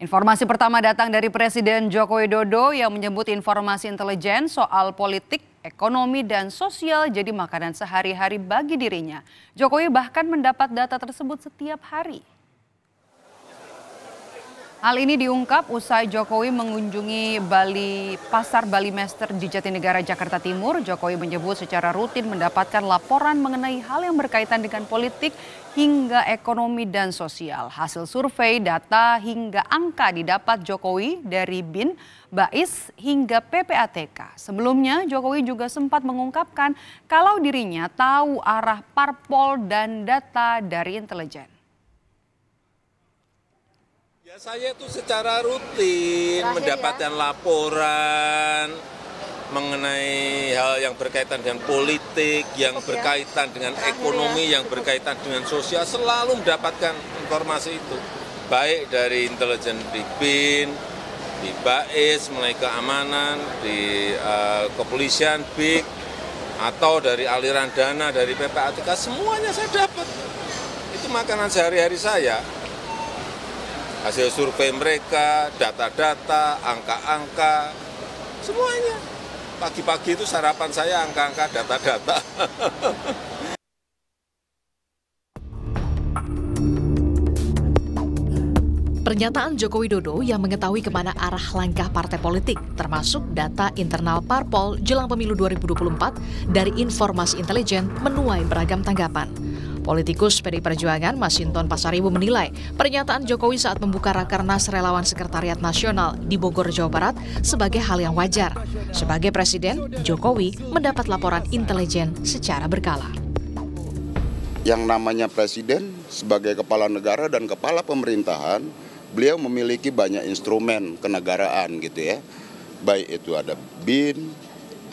Informasi pertama datang dari Presiden Joko Widodo yang menyebut informasi intelijen soal politik, ekonomi, dan sosial jadi makanan sehari-hari bagi dirinya. Jokowi bahkan mendapat data tersebut setiap hari. Hal ini diungkap usai Jokowi mengunjungi Pasar Bali Master di Jatinegara, Jakarta Timur. Jokowi menyebut secara rutin mendapatkan laporan mengenai hal yang berkaitan dengan politik hingga ekonomi dan sosial. Hasil survei, data hingga angka didapat Jokowi dari BIN, BAIS hingga PPATK. Sebelumnya Jokowi juga sempat mengungkapkan kalau dirinya tahu arah parpol dan data dari intelijen. Ya, saya itu secara rutin mendapatkan laporan mengenai hal yang berkaitan dengan politik, yang berkaitan dengan ekonomi, yang berkaitan dengan sosial, selalu mendapatkan informasi itu. Baik dari intelijen di BIN, di BAIS, mulai keamanan, di kepolisian, BIK, atau dari aliran dana dari PPATK, semuanya saya dapat. Itu makanan sehari-hari saya. Hasil survei mereka, data-data, angka-angka, semuanya. Pagi-pagi itu sarapan saya angka-angka, data-data. Pernyataan Joko Widodo yang mengetahui kemana arah langkah partai politik, termasuk data internal parpol jelang pemilu 2024 dari informasi intelijen menuai beragam tanggapan. Politikus PDI Perjuangan Masinton Pasaribu menilai pernyataan Jokowi saat membuka Rakernas Relawan Sekretariat Nasional di Bogor, Jawa Barat sebagai hal yang wajar. Sebagai Presiden, Jokowi mendapat laporan intelijen secara berkala. Yang namanya Presiden sebagai kepala negara dan kepala pemerintahan, beliau memiliki banyak instrumen kenegaraan gitu ya. Baik itu ada BIN,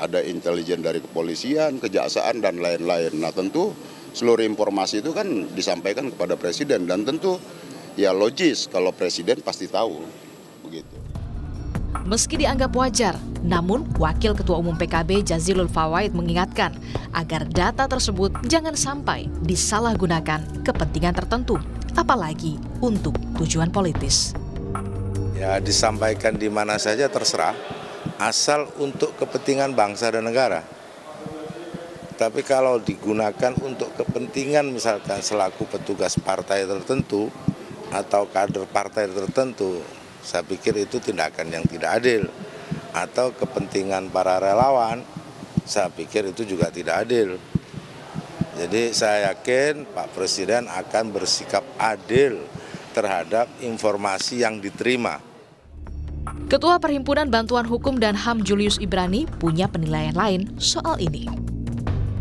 ada intelijen dari kepolisian, kejaksaan, dan lain-lain. Nah tentu seluruh informasi itu kan disampaikan kepada Presiden dan tentu ya logis kalau Presiden pasti tahu begitu. Meski dianggap wajar, namun Wakil Ketua Umum PKB Jazilul Fawait mengingatkan agar data tersebut jangan sampai disalahgunakan kepentingan tertentu, apalagi untuk tujuan politis. Ya, disampaikan di mana saja terserah, asal untuk kepentingan bangsa dan negara. Tapi kalau digunakan untuk kepentingan misalkan selaku petugas partai tertentu atau kader partai tertentu, saya pikir itu tindakan yang tidak adil. Atau kepentingan para relawan, saya pikir itu juga tidak adil. Jadi saya yakin Pak Presiden akan bersikap adil terhadap informasi yang diterima. Ketua Perhimpunan Bantuan Hukum dan HAM Julius Ibrani punya penilaian lain soal ini.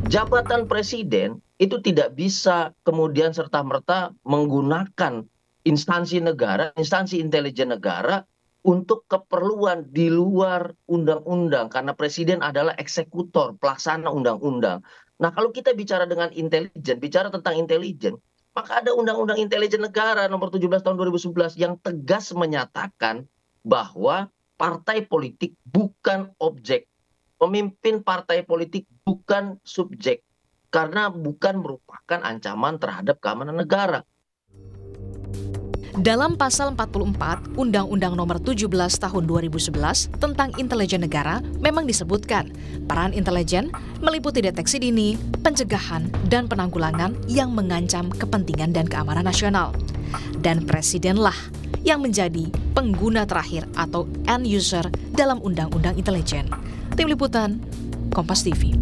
Jabatan presiden itu tidak bisa kemudian serta-merta menggunakan instansi negara, instansi intelijen negara untuk keperluan di luar undang-undang karena presiden adalah eksekutor, pelaksana undang-undang. Nah, kalau kita bicara dengan intelijen, bicara tentang intelijen, maka ada Undang-Undang Intelijen Negara nomor 17 tahun 2011 yang tegas menyatakan bahwa partai politik bukan objek. Pemimpin partai politik bukan subjek karena bukan merupakan ancaman terhadap keamanan negara. Dalam pasal 44 Undang-Undang Nomor 17 Tahun 2011 tentang intelijen negara memang disebutkan peran intelijen meliputi deteksi dini, pencegahan, dan penanggulangan yang mengancam kepentingan dan keamanan nasional. Dan presidenlah yang menjadi pengguna terakhir atau end user dalam Undang-Undang Intelijen. Tim Liputan, Kompas TV.